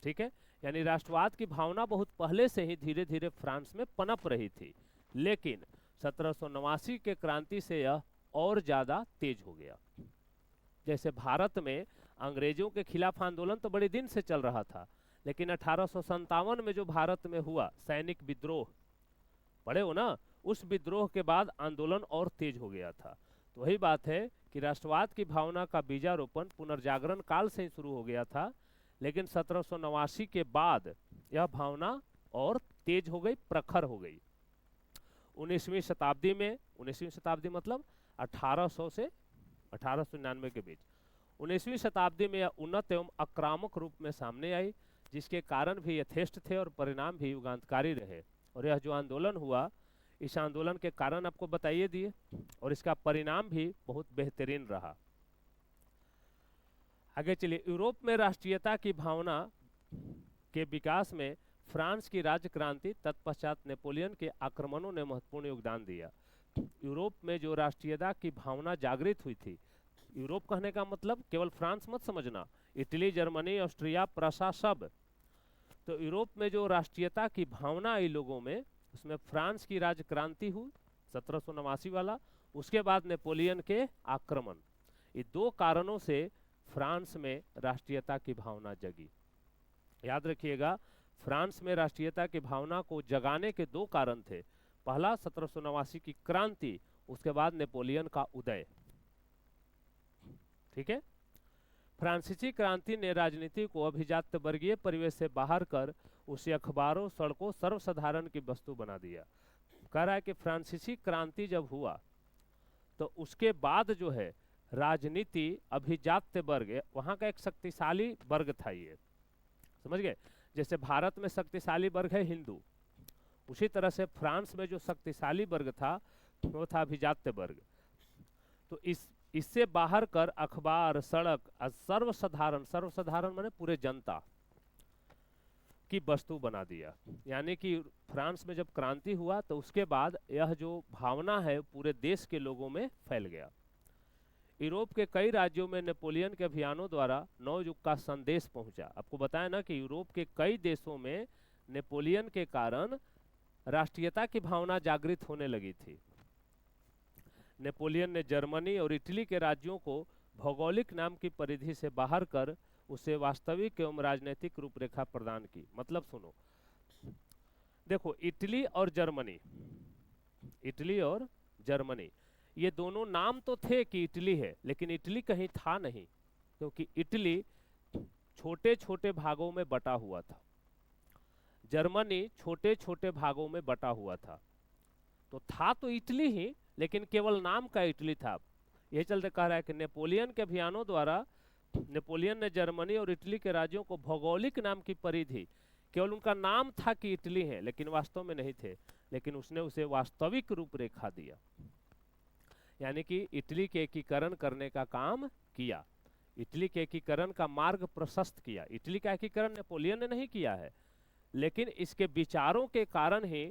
ठीक है, यानी राष्ट्रवाद की भावना बहुत पहले से ही धीरे धीरे फ्रांस में पनप रही थी, लेकिन 1789 के क्रांति से यह और ज्यादा तेज हो गया। जैसे भारत में अंग्रेजों के खिलाफ आंदोलन तो बड़े दिन से चल रहा था, लेकिन 1857 में जो भारत में हुआ सैनिक विद्रोह, पढ़े हो ना, उस विद्रोह के बाद आंदोलन और तेज हो गया था। तो वही बात है कि राष्ट्रवाद की भावना का बीजारोपण पुनर्जागरण काल से ही शुरू हो गया था, लेकिन 1789 के बाद यह भावना और तेज हो गई, प्रखर हो गई। 19वीं शताब्दी में, 19वीं शताब्दी मतलब 1800 से 1899 के बीच, 19वीं शताब्दी में यह उन्नत एवं आक्रामक रूप में सामने आई, जिसके कारण भी यथेष्ट थे और परिणाम भी युगांतकारी रहे। और यह जो आंदोलन हुआ, इस आंदोलन के कारण आपको बताइए दिए, और इसका परिणाम भी बहुत बेहतरीन रहा। आगे चलिए, यूरोप में राष्ट्रीयता की भावना के विकास में फ्रांस की राज्य क्रांति तत्पश्चात नेपोलियन के आक्रमणों ने महत्वपूर्ण योगदान दिया। यूरोप में जो राष्ट्रीयता की भावना जागृत हुई थी, यूरोप कहने का मतलब केवल फ्रांस मत समझना, इटली, जर्मनी, ऑस्ट्रिया, प्रशा सब। तो यूरोप में जो राष्ट्रीयता की भावना आई लोगों में, उसमें फ्रांस की राज्य क्रांति हुई 1789 वाला, उसके बाद नेपोलियन के आक्रमण, ये दो कारणों से फ्रांस में राष्ट्रीयता की भावना जगी। याद रखिएगा, फ्रांस में राष्ट्रीयता की भावना को जगाने के दो कारण थे। पहला 1789 की क्रांति, उसके बाद नेपोलियन का उदय। ठीक है, फ्रांसीसी क्रांति ने राजनीति को अभिजात वर्गीय परिवेश से बाहर कर उसे अखबारों, सड़कों, सर्वसाधारण की वस्तु बना दिया। कह रहा है कि फ्रांसीसी क्रांति जब हुआ तो उसके बाद जो है राजनीति अभिजात वर्ग, वहां का एक शक्तिशाली वर्ग था, ये समझ गए। जैसे भारत में शक्तिशाली वर्ग है हिंदू, उसी तरह से फ्रांस में जो शक्तिशाली वर्ग था वो था अभिजात्य वर्ग। तो इससे बाहर कर अखबार, सड़क, सर्वसाधारण, सर्वसाधारण माने पूरे जनता की वस्तु बना दिया। यानी कि फ्रांस में जब क्रांति हुआ तो उसके बाद यह जो भावना है पूरे देश के लोगों में फैल गया। यूरोप के कई राज्यों में नेपोलियन के अभियानों द्वारा नव युग का संदेश पहुंचा। आपको बताया ना कि यूरोप के कई देशों में नेपोलियन के कारण राष्ट्रीयता की भावना जागृत होने लगी थी। नेपोलियन ने जर्मनी और इटली के राज्यों को भौगोलिक नाम की परिधि से बाहर कर उसे वास्तविक एवं राजनीतिक रूपरेखा प्रदान की। मतलब सुनो, देखो इटली और जर्मनी, इटली और जर्मनी ये दोनों नाम तो थे कि इटली है, लेकिन इटली कहीं था नहीं, क्योंकि इटली छोटे छोटे भागों में बटा हुआ था, जर्मनी छोटे छोटे भागों में बटा हुआ था। तो था तो इटली ही, लेकिन केवल नाम का इटली था। ये चलते कह रहा है कि नेपोलियन के अभियानों द्वारा नेपोलियन ने जर्मनी और इटली के राज्यों को भौगोलिक नाम की परिधि, केवल उनका नाम था कि इटली है लेकिन वास्तव में नहीं थे, लेकिन उसने उसे वास्तविक रूपरेखा दिया, यानी कि इटली के एकीकरण करने का काम किया, इटली के एकीकरण का मार्ग प्रशस्त किया। इटली का एकीकरण नेपोलियन ने नहीं किया है, लेकिन इसके विचारों के कारण ही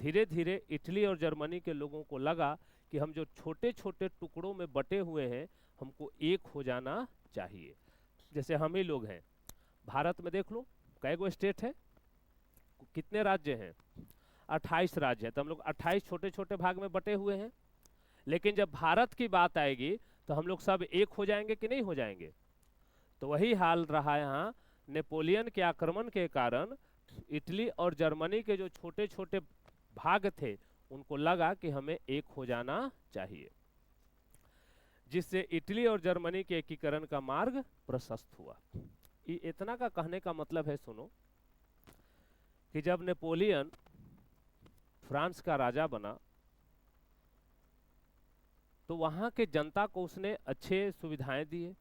धीरे धीरे इटली और जर्मनी के लोगों को लगा कि हम जो छोटे छोटे टुकड़ों में बटे हुए हैं हमको एक हो जाना चाहिए। जैसे हम ही लोग हैं, भारत में देख लो कई गो स्टेट है, कितने राज्य हैं, 28 राज्य है, तो हम लोग 28 छोटे छोटे भाग में बटे हुए हैं, लेकिन जब भारत की बात आएगी तो हम लोग सब एक हो जाएंगे कि नहीं हो जाएंगे। तो वही हाल रहा यहाँ, नेपोलियन के आक्रमण के कारण इटली और जर्मनी के जो छोटे छोटे भाग थे उनको लगा कि हमें एक हो जाना चाहिए, जिससे इटली और जर्मनी के एकीकरण का मार्ग प्रशस्त हुआ। इतना का कहने का मतलब है, सुनो, कि जब नेपोलियन फ्रांस का राजा बना तो वहां के जनता को उसने अच्छे सुविधाएं दिए,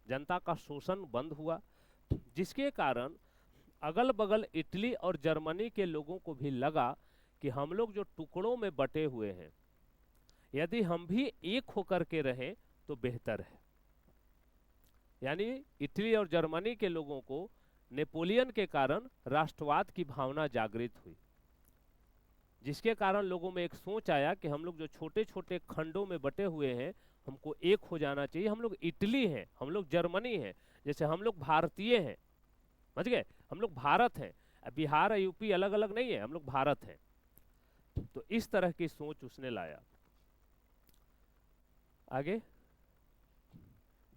जनता का शोषण बंद हुआ, जिसके कारण अगल बगल इटली और जर्मनी के लोगों को भी लगा कि हम लोग जो टुकड़ों में बटे हुए हैं, यदि हम भी एक होकर के रहें तो बेहतर है। यानी इटली और जर्मनी के लोगों को नेपोलियन के कारण राष्ट्रवाद की भावना जागृत हुई, जिसके कारण लोगों में एक सोच आया कि हम लोग जो छोटे छोटे खंडों में बटे हुए हैं हमको एक हो जाना चाहिए। हम लोग इटली हैं, हम लोग जर्मनी हैं, जैसे हम लोग भारतीय हैं, समझ गए, हम लोग भारत हैं, बिहार और यूपी अलग अलग नहीं है, हम लोग भारत हैं। तो इस तरह की सोच उसने लाया। आगे,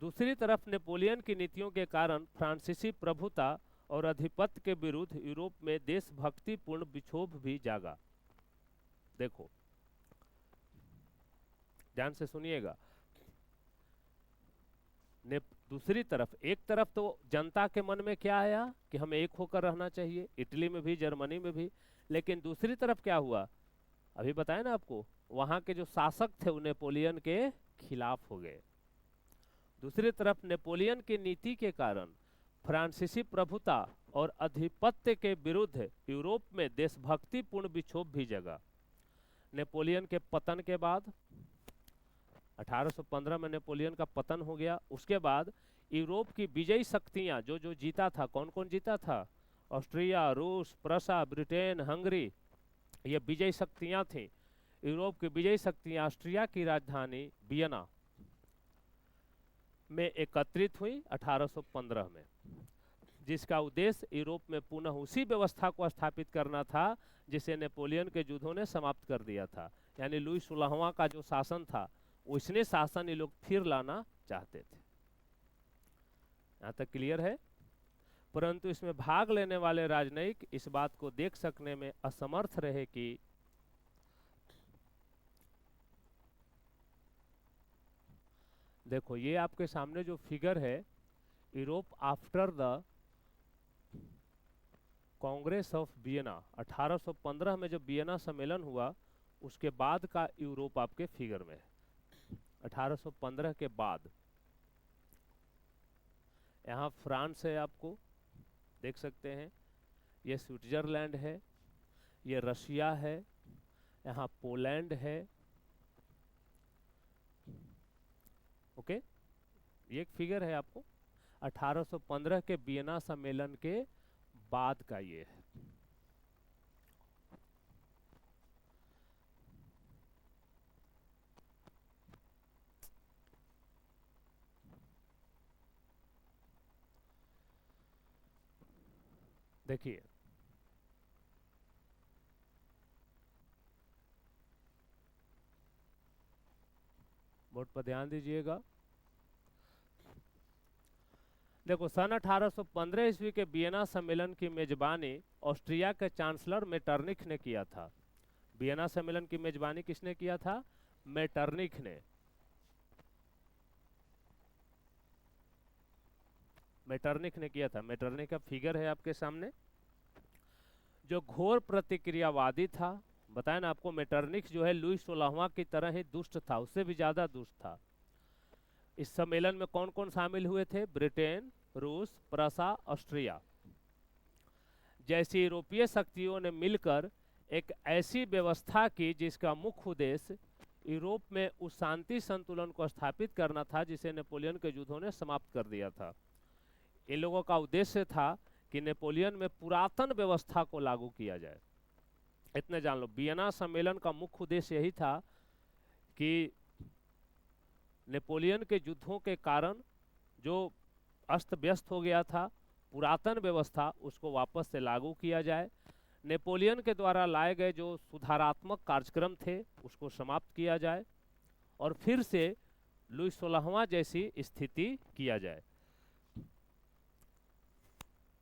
दूसरी तरफ नेपोलियन की नीतियों के कारण फ्रांसीसी प्रभुता और अधिपत्य के विरुद्ध यूरोप में देशभक्तिपूर्ण विक्षोभ भी जागा। देखो ध्यान से सुनिएगा, दूसरी तरफ, एक तरफ तो जनता के मन में क्या आया कि हमें एक होकर रहना चाहिए, इटली में भी जर्मनी में भी, लेकिन दूसरी तरफ क्या हुआ, अभी बताया ना आपको, वहां के जो शासक थे वो नेपोलियन के खिलाफ हो गए। दूसरी तरफ नेपोलियन की नीति के कारण फ्रांसीसी प्रभुता और अधिपत्य के विरुद्ध यूरोप में देशभक्तिपूर्ण विक्षोभ भी जगा। नेपोलियन के पतन के बाद 1815 में नेपोलियन का पतन हो गया, उसके बाद यूरोप की विजयी शक्तियां जो जो जीता था, कौन कौन जीता था, ऑस्ट्रिया, रूस, प्रसा, ब्रिटेन, हंगरी, ये विजयी शक्तियां थी। यूरोप की विजयी शक्तियां ऑस्ट्रिया की राजधानी वियना में एकत्रित हुई 1815 में, जिसका उद्देश्य यूरोप में पुनः उसी व्यवस्था को स्थापित करना था जिसे नेपोलियन के युद्धों ने समाप्त कर दिया था। यानी लुई 16वां का जो शासन था उसने शासन ये लोग फिर लाना चाहते थे। यहाँ तक क्लियर है। परंतु इसमें भाग लेने वाले राजनयिक इस बात को देख सकने में असमर्थ रहे कि देखो ये आपके सामने जो फिगर है, Europe after the Congress of Vienna, 1815 में जब वियना सम्मेलन हुआ उसके बाद का यूरोप आपके फिगर में है, 1815 के बाद। यहाँ फ्रांस है, आपको देख सकते हैं, ये स्विट्जरलैंड है, ये रशिया है, यहाँ पोलैंड है, ओके। ये एक फिगर है आपको 1815 के वियना सम्मेलन के बाद का, ये है। देखिए बोर्ड पर ध्यान दीजिएगा। देखो सन 1815 ईस्वी के वियना सम्मेलन की मेजबानी ऑस्ट्रिया के चांसलर मेटरनिख ने किया था। वियना सम्मेलन की मेजबानी किसने किया था? मेटरनिख ने। मेटरनिख ने किया था। मेटरनिख का फिगर है आपके सामने, जो घोर प्रतिक्रियावादी था। बताया ना आपको, मेटरनिख जो है लुई 16वां की तरह ही दुष्ट था, उससे भी ज्यादा दुष्ट था। इस सम्मेलन में कौन कौन शामिल हुए थे? ब्रिटेन, रूस, प्रसा, ऑस्ट्रिया जैसी यूरोपीय शक्तियों ने मिलकर एक ऐसी व्यवस्था की जिसका मुख्य उद्देश्य यूरोप में उस शांति संतुलन को स्थापित करना था जिसे नेपोलियन के युद्धों ने समाप्त कर दिया था। इन लोगों का उद्देश्य था कि नेपोलियन में पुरातन व्यवस्था को लागू किया जाए। इतने जान लो, वियना सम्मेलन का मुख्य उद्देश्य यही था कि नेपोलियन के युद्धों के कारण जो अस्त व्यस्त हो गया था पुरातन व्यवस्था, उसको वापस से लागू किया जाए। नेपोलियन के द्वारा लाए गए जो सुधारात्मक कार्यक्रम थे उसको समाप्त किया जाए और फिर से लुई 16वां जैसी स्थिति किया जाए।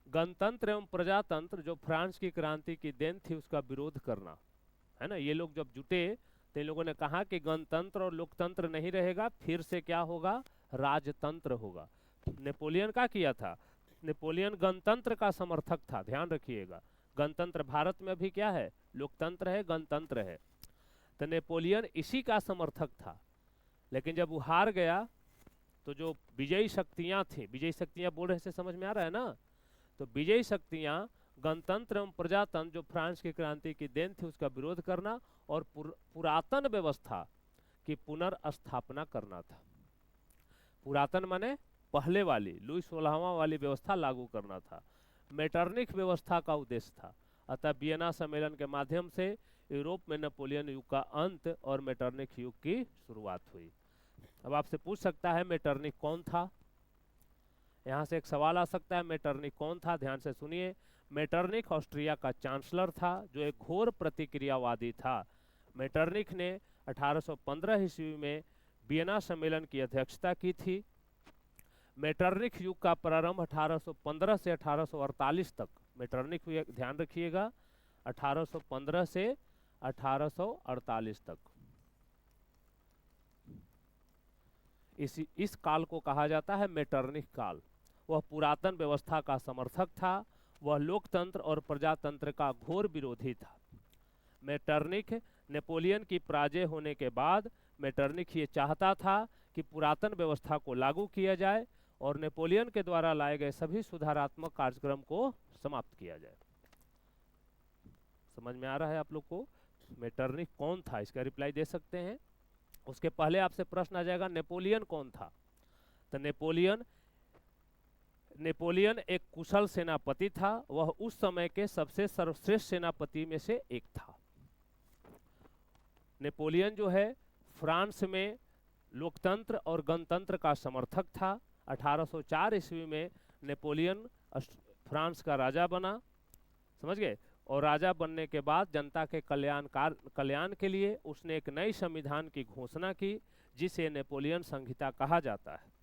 गणतंत्र एवं प्रजातंत्र जो फ्रांस की क्रांति की देन थी उसका विरोध करना, है ना। ये लोग जब जुटे तो इन लोगों ने कहा कि गणतंत्र और लोकतंत्र नहीं रहेगा, फिर से क्या होगा? राजतंत्र होगा। नेपोलियन क्या किया था? नेपोलियन गणतंत्र का समर्थक था, ध्यान रखिएगा। गणतंत्र भारत में अभी क्या है? लोकतंत्र है, गणतंत्र है। तो नेपोलियन इसी का समर्थक था। लेकिन जब वो हार गया तो जो विजयी शक्तियां थी, विजयी शक्तियां बोल रहे से समझ में आ रहा है ना, तो विजयी शक्तियां गणतंत्र एवं प्रजातंत्र जो फ्रांस की क्रांति की देन थी उसका विरोध करना और पुरातन व्यवस्था की पुनर्स्थापना करना था। पुरातन माने पहले वाली, लुई 16वां वाली व्यवस्था लागू करना था। मेटरनिख व्यवस्था का उद्देश्य था। अतः वियना सम्मेलन के माध्यम से यूरोप में नेपोलियन युग का अंत और मेटरनिख युग की शुरुआत हुई। अब आपसे पूछ सकता है मेटरनिख कौन था? यहाँ से एक सवाल आ सकता है, मेटरनिख कौन था? ध्यान से सुनिए। मेटरनिख ऑस्ट्रिया का चांसलर था जो एक घोर प्रतिक्रियावादी था। मेटरनिख ने 1815 ईस्वी में वियना सम्मेलन की अध्यक्षता की थी। मेटरनिख युग का प्रारंभ 1815 से 1848 तक, मेटरनिख युग ध्यान रखिएगा, 1815 से 1848 तक इस काल को कहा जाता है मेटरनिख काल। वह पुरातन व्यवस्था का समर्थक था, वह लोकतंत्र और प्रजातंत्र का घोर विरोधी था। मेटरनिख नेपोलियन की पराजय होने के बाद मेटरनिख ये चाहता था कि पुरातन व्यवस्था को लागू किया जाए और नेपोलियन के द्वारा लाए गए सभी सुधारात्मक कार्यक्रम को समाप्त किया जाए। समझ में आ रहा है आप लोग को? मेटरनिख कौन था इसका रिप्लाई दे सकते हैं। उसके पहले आपसे प्रश्न आ जाएगा नेपोलियन कौन था? तो नेपोलियन एक कुशल सेनापति था। वह उस समय के सबसे सर्वश्रेष्ठ सेनापति में से एक था। नेपोलियन जो है फ्रांस में लोकतंत्र और गणतंत्र का समर्थक था। 1804 ईस्वी में नेपोलियन फ्रांस का राजा बना, समझ गए। और राजा बनने के बाद जनता के कल्याण के लिए उसने एक नई संविधान की घोषणा की जिसे नेपोलियन संहिता कहा जाता है।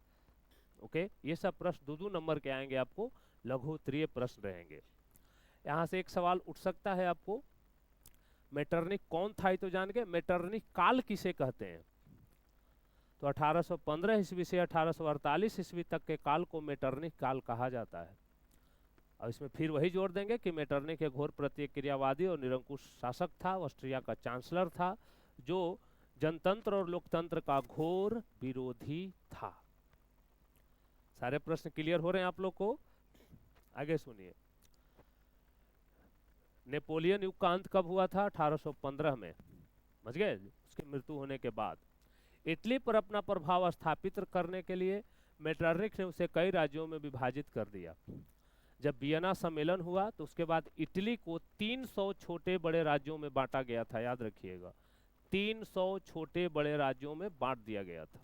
ओके, ये सब प्रश्न दो नंबर के आएंगे आपको, लघु उत्तरीय प्रश्न रहेंगे। यहाँ से एक सवाल उठ सकता है आपको, मेटरनिख कौन था ये तो जान गए, मेटरनिख काल किसे कहते हैं? तो 1815 ईस्वी से 1848 ईस्वी तक के काल को मेटरनिख काल कहा जाता है। और इसमें फिर वही जोड़ देंगे कि मेटरनिख एक घोर प्रतिक्रियावादी और निरंकुश शासक था। ऑस्ट्रिया का चांसलर था जो जनतंत्र और लोकतंत्र का घोर विरोधी था। सारे प्रश्न क्लियर हो रहे हैं आप लोग को? आगे सुनिए। नेपोलियन युग का अंत कब हुआ था? 1815 में, समझ गए, उसकी मृत्यु होने के बाद। इटली पर अपना प्रभाव स्थापित करने के लिए मेटरनिख ने उसे कई राज्यों में विभाजित कर दिया। जब वियना सम्मेलन हुआ तो उसके बाद इटली को 300 छोटे बड़े राज्यों में बांटा गया था, याद रखिएगा, 300 छोटे बड़े राज्यों में बांट दिया गया था।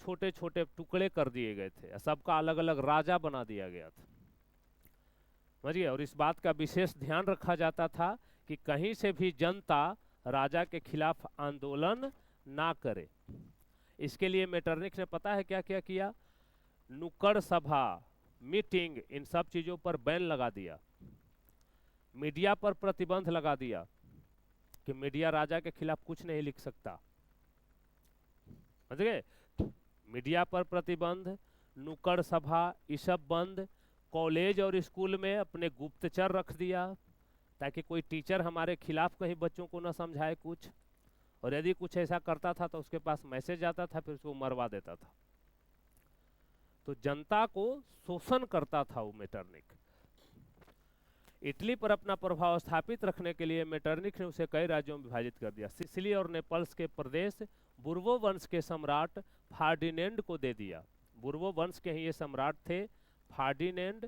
छोटे छोटे टुकड़े कर दिए गए थे, सबका अलग अलग राजा बना दिया गया था, समझिए। और इस बात का विशेष ध्यान रखा जाता था कि कहीं से भी जनता राजा के खिलाफ आंदोलन ना करे। इसके लिए मेटरनिख ने पता है क्या क्या किया? नुक्कड़ सभा, मीटिंग, इन सब चीजों पर बैन लगा दिया। मीडिया पर प्रतिबंध लगा दिया कि मीडिया राजा के खिलाफ कुछ नहीं लिख सकता, समझ गए। मीडिया पर प्रतिबंध, नुक्कड़ सभा, ये सब बंद। कॉलेज और स्कूल में अपने गुप्तचर रख दिया ताकि कोई टीचर हमारे खिलाफ कहीं बच्चों को ना समझाए कुछ। और यदि कुछ ऐसा करता था तो उसके पास मैसेज आता था, फिर उसको मरवा देता था। तो जनता को शोषण करता था वो मेटरनिख। इटली पर अपना प्रभाव स्थापित रखने के लिए मेटरनिख ने उसे कई राज्यों में विभाजित कर दिया। सिसिली और नेपल्स के प्रदेश बुर्बो वंश के सम्राट फार्डिनेंड को दे दिया। बुर्बो वंश के ही ये सम्राट थे फार्डिनेंड,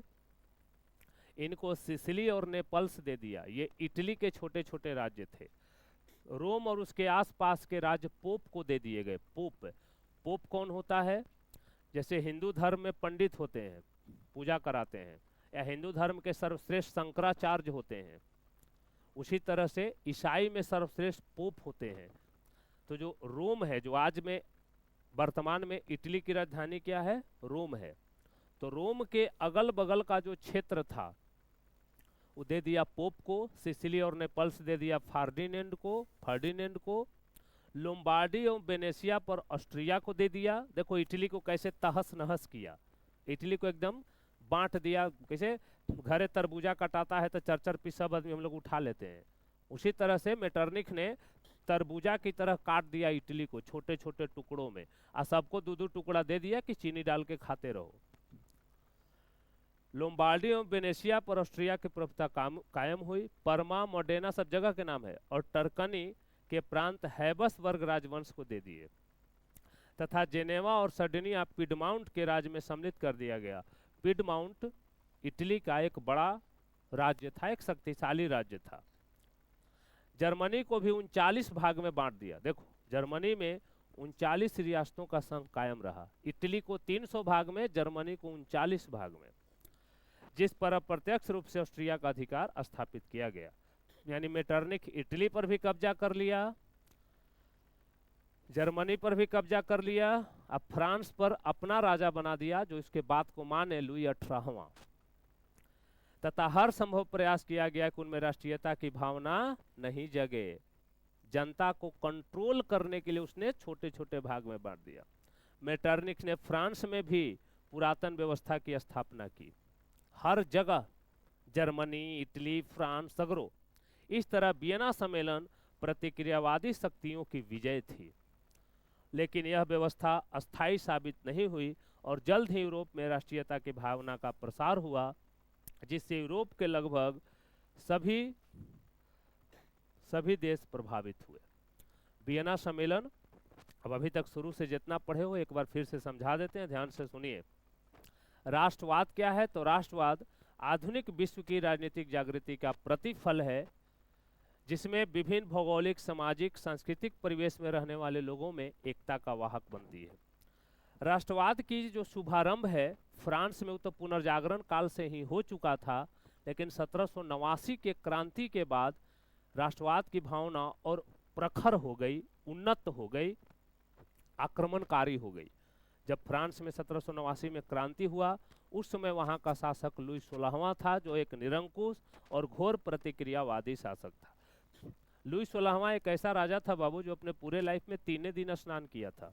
इनको सिसिली और नेपल्स दे दिया। ये इटली के छोटे छोटे राज्य थे। रोम और उसके आसपास के राज्य पोप को दे दिए गए। पोप, पोप कौन होता है? जैसे हिंदू धर्म में पंडित होते हैं, पूजा कराते हैं, या हिंदू धर्म के सर्वश्रेष्ठ शंकराचार्य होते हैं, उसी तरह से ईसाई में सर्वश्रेष्ठ पोप होते हैं। तो जो रोम है, जो आज में वर्तमान में इटली की राजधानी क्या है? रोम है। तो रोम के अगल बगल का जो क्षेत्र था वो दे दिया पोप को। सिसिली और नेपल्स दे दिया फर्डिनेंड को। लोम्बार्डी और वेनेशिया पर ऑस्ट्रिया को दे दिया। देखो इटली को कैसे तहस नहस किया, इटली को एकदम बांट दिया। कैसे घरे तरबूजा कटाता है तो चर चर पीस सब आदमी हम लोग उठा लेते हैं, उसी तरह से मेटरनिख ने तरबूजा की तरह काट दिया इटली को छोटे छोटे टुकड़ों में, और सबको दो दो टुकड़ा दे दिया कि चीनी डाल के खाते रहो। लोम्बार्डी और वेनेशिया पर ऑस्ट्रिया की प्रभुता कायम हुई। परमा, मोडेना सब जगह के नाम है। और टर्कनी के प्रांत हैबस वर्ग राजवंश को दे दिए, तथा जेनेवा और सर्डिनिया पिडमाउंट के राज्य में सम्मिलित कर दिया गया। पिडमाउंट इटली का एक बड़ा राज्य था, एक शक्तिशाली राज्य था। जर्मनी को भी 39 भाग में बांट दिया। देखो जर्मनी में 39 रियासतों का संघ कायम रहा। इटली को 300 भाग में, जर्मनी को 39 भाग में, जिस पर अप्रत्यक्ष रूप से ऑस्ट्रिया का अधिकार स्थापित किया गया। यानी मेटरनिख इटली पर भी कब्जा कर लिया, जर्मनी पर भी कब्जा कर लिया, अब फ्रांस पर अपना राजा बना दिया जो इसके बात को माने, लुई 18वां। तथा हर संभव प्रयास किया गया कि उनमें राष्ट्रीयता की भावना नहीं जगे। जनता को कंट्रोल करने के लिए उसने छोटे छोटे भाग में बांट दिया। मेटरनिख ने फ्रांस में भी पुरातन व्यवस्था की स्थापना की। हर जगह, जर्मनी, इटली, फ्रांस, सगरो, इस तरह वियना सम्मेलन प्रतिक्रियावादी शक्तियों की विजय थी। लेकिन यह व्यवस्था अस्थायी साबित नहीं हुई और जल्द ही यूरोप में राष्ट्रीयता की भावना का प्रसार हुआ, जिससे यूरोप के लगभग सभी देश प्रभावित हुए। वियना सम्मेलन, अब अभी तक शुरू से जितना पढ़े हो एक बार फिर से समझा देते हैं, ध्यान से सुनिए। राष्ट्रवाद क्या है? तो राष्ट्रवाद आधुनिक विश्व की राजनीतिक जागृति का प्रतिफल है, जिसमें विभिन्न भौगोलिक, सामाजिक, सांस्कृतिक परिवेश में रहने वाले लोगों में एकता का वाहक बनती है। राष्ट्रवाद की जो शुभारंभ है फ्रांस में, वो तो पुनर्जागरण काल से ही हो चुका था, लेकिन 1789 के क्रांति के बाद राष्ट्रवाद की भावना और प्रखर हो गई, उन्नत हो गई, आक्रमणकारी हो गई। जब फ्रांस में 1789 में क्रांति हुआ, उस समय वहाँ का शासक लुई 16वां था, जो एक निरंकुश और घोर प्रतिक्रियावादी शासक था। लुई 16वां एक ऐसा राजा था बाबू, जो अपने पूरे लाइफ में 3 दिन स्नान किया था।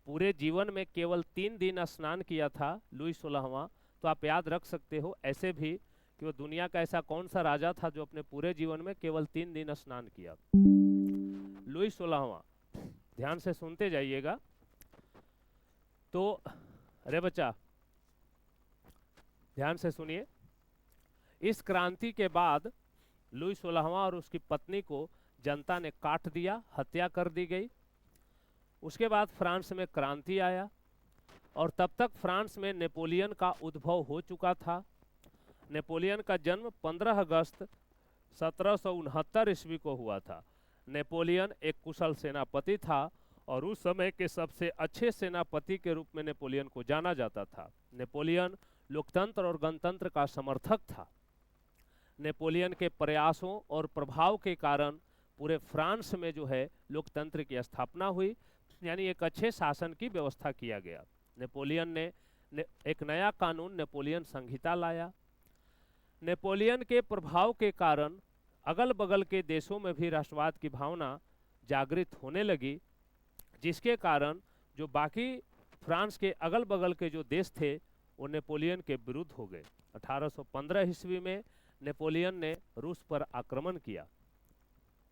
पूरे जीवन में केवल 3 दिन स्नान किया था लुई 16वां। तो आप याद रख सकते हो ऐसे भी कि वो दुनिया का ऐसा कौन सा राजा था जो अपने पूरे जीवन में केवल 3 दिन स्नान किया। लुई 16वां, ध्यान से सुनते जाइएगा। तो अरे बच्चा ध्यान से सुनिए। इस क्रांति के बाद लुई 16वां और उसकी पत्नी को जनता ने काट दिया, हत्या कर दी गई। उसके बाद फ्रांस में क्रांति आया और तब तक फ्रांस में नेपोलियन का उद्भव हो चुका था। नेपोलियन का जन्म 15 अगस्त 1769 ईस्वी को हुआ था। नेपोलियन एक कुशल सेनापति था और उस समय के सबसे अच्छे सेनापति के रूप में नेपोलियन को जाना जाता था। नेपोलियन लोकतंत्र और गणतंत्र का समर्थक था। नेपोलियन के प्रयासों और प्रभाव के कारण पूरे फ्रांस में जो है लोकतंत्र की स्थापना हुई, यानी एक अच्छे शासन की व्यवस्था किया गया। नेपोलियन ने एक नया कानून नेपोलियन संहिता लाया। नेपोलियन के प्रभाव के कारण अगल बगल के देशों में भी राष्ट्रवाद की भावना जागृत होने लगी, जिसके कारण जो बाकी फ्रांस के अगल बगल के जो देश थे वो नेपोलियन के विरुद्ध हो गए। 1815 ईस्वी में नेपोलियन ने रूस पर आक्रमण किया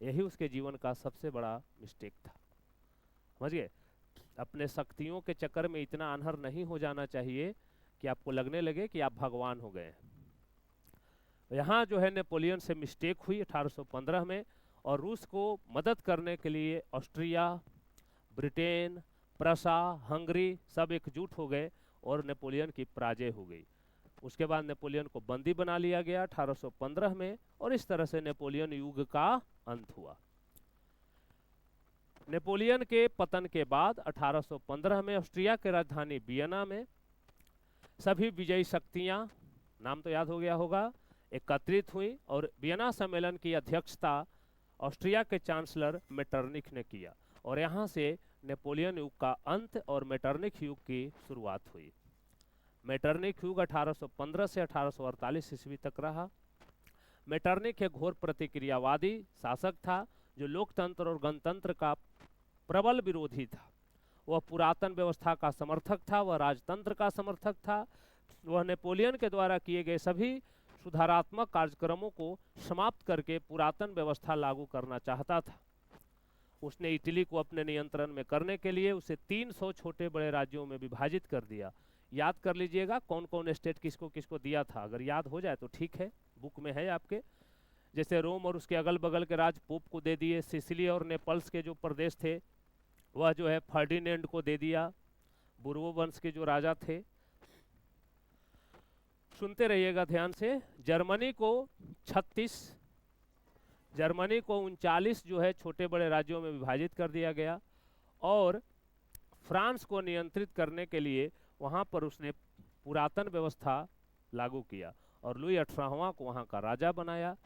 यही उसके जीवन का सबसे बड़ा मिस्टेक था। समझ गए? अपने शक्तियों के चक्कर में इतना अनहर नहीं हो जाना चाहिए कि आपको लगने लगे कि आप भगवान हो गए हैं। यहाँ जो है नेपोलियन से मिस्टेक हुई 1815 में, और रूस को मदद करने के लिए ऑस्ट्रिया, ब्रिटेन, प्रसा, हंगरी सब एकजुट हो गए और नेपोलियन की पराजय हो गई। उसके बाद नेपोलियन को बंदी बना लिया गया 1815 में, और इस तरह से नेपोलियन युग का अंत हुआ। नेपोलियन के पतन के बाद 1815 में ऑस्ट्रिया के राजधानी वियना में सभी विजयी शक्तियां, नाम तो याद हो गया होगा, एकत्रित हुई, और वियना सम्मेलन की अध्यक्षता ऑस्ट्रिया के चांसलर मेटरनिख ने किया, और यहाँ से नेपोलियन युग का अंत और मेटरनिख युग की शुरुआत हुई। मेटरनिख युग 1815 से 1848 ईस्वी तक रहा। मेटरनिख एक घोर प्रतिक्रियावादी शासक था जो लोकतंत्र और गणतंत्र का प्रबल विरोधी था। वह पुरातन व्यवस्था का समर्थक था, वह राजतंत्र का समर्थक था, वह नेपोलियन के द्वारा किए गए सभी सुधारात्मक कार्यक्रमों को समाप्त करके पुरातन व्यवस्था लागू करना चाहता था। उसने इटली को अपने नियंत्रण में करने के लिए उसे 300 छोटे बड़े राज्यों में विभाजित कर दिया। याद कर लीजिएगा कौन कौन स्टेट किसको किसको दिया था, अगर याद हो जाए तो ठीक है, बुक में है आपके। जैसे रोम और उसके अगल बगल के राज्य पोप को दे दिए, सिसिली और नेपल्स के जो प्रदेश थे वह जो है फर्डिनेंड को दे दिया, बुर्बो वंश के जो राजा थे। सुनते रहिएगा ध्यान से। जर्मनी को 36, जर्मनी को 39 जो है छोटे बड़े राज्यों में विभाजित कर दिया गया, और फ्रांस को नियंत्रित करने के लिए वहाँ पर उसने पुरातन व्यवस्था लागू किया और लुई 18वां को वहाँ का राजा बनाया।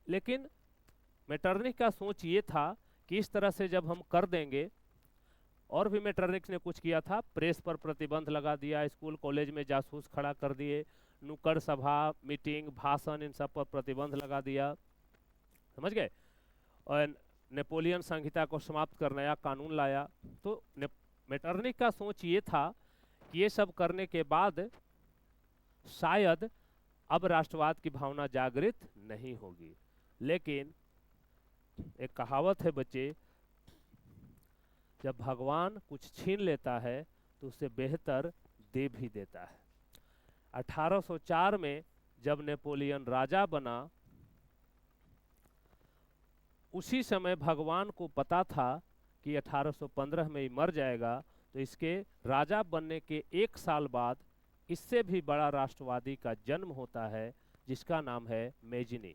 लेकिन मेटरनिख का सोच ये था कि इस तरह से जब हम कर देंगे, और भी मेटरनिख ने कुछ किया था, प्रेस पर प्रतिबंध लगा दिया, स्कूल कॉलेज में जासूस खड़ा कर दिए, नुक्कड़ सभा, मीटिंग, भाषण, इन सब पर प्रतिबंध लगा दिया। समझ गए? और नेपोलियन संहिता को समाप्त कर नया कानून लाया। तो मेटरनिख का सोच ये था कि ये सब करने के बाद शायद अब राष्ट्रवाद की भावना जागृत नहीं होगी। लेकिन एक कहावत है बच्चे, जब भगवान कुछ छीन लेता है तो उसे बेहतर दे भी देता है। 1804 में जब नेपोलियन राजा बना, उसी समय भगवान को पता था कि 1815 में ही मर जाएगा, तो इसके राजा बनने के 1 साल बाद इससे भी बड़ा राष्ट्रवादी का जन्म होता है जिसका नाम है मेजिनी।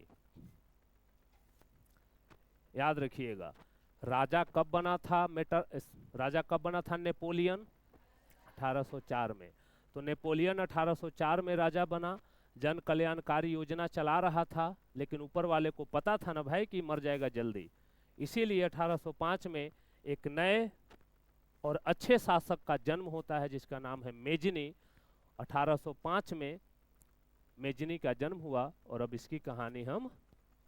याद रखिएगा, राजा कब बना था राजा कब बना था नेपोलियन? 1804 में। तो नेपोलियन 1804 में राजा बना, जन कल्याणकारी योजना चला रहा था, लेकिन ऊपर वाले को पता था ना भाई कि मर जाएगा जल्दी। इसीलिए 1805 में एक नए और अच्छे शासक का जन्म होता है जिसका नाम है मेजिनी। 1805 में मेजिनी का जन्म हुआ, और अब इसकी कहानी हम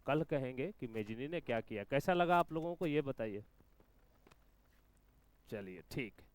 कल कहेंगे कि मेजिनी ने क्या किया। कैसा लगा आप लोगों को ये बताइए। चलिए ठीक है।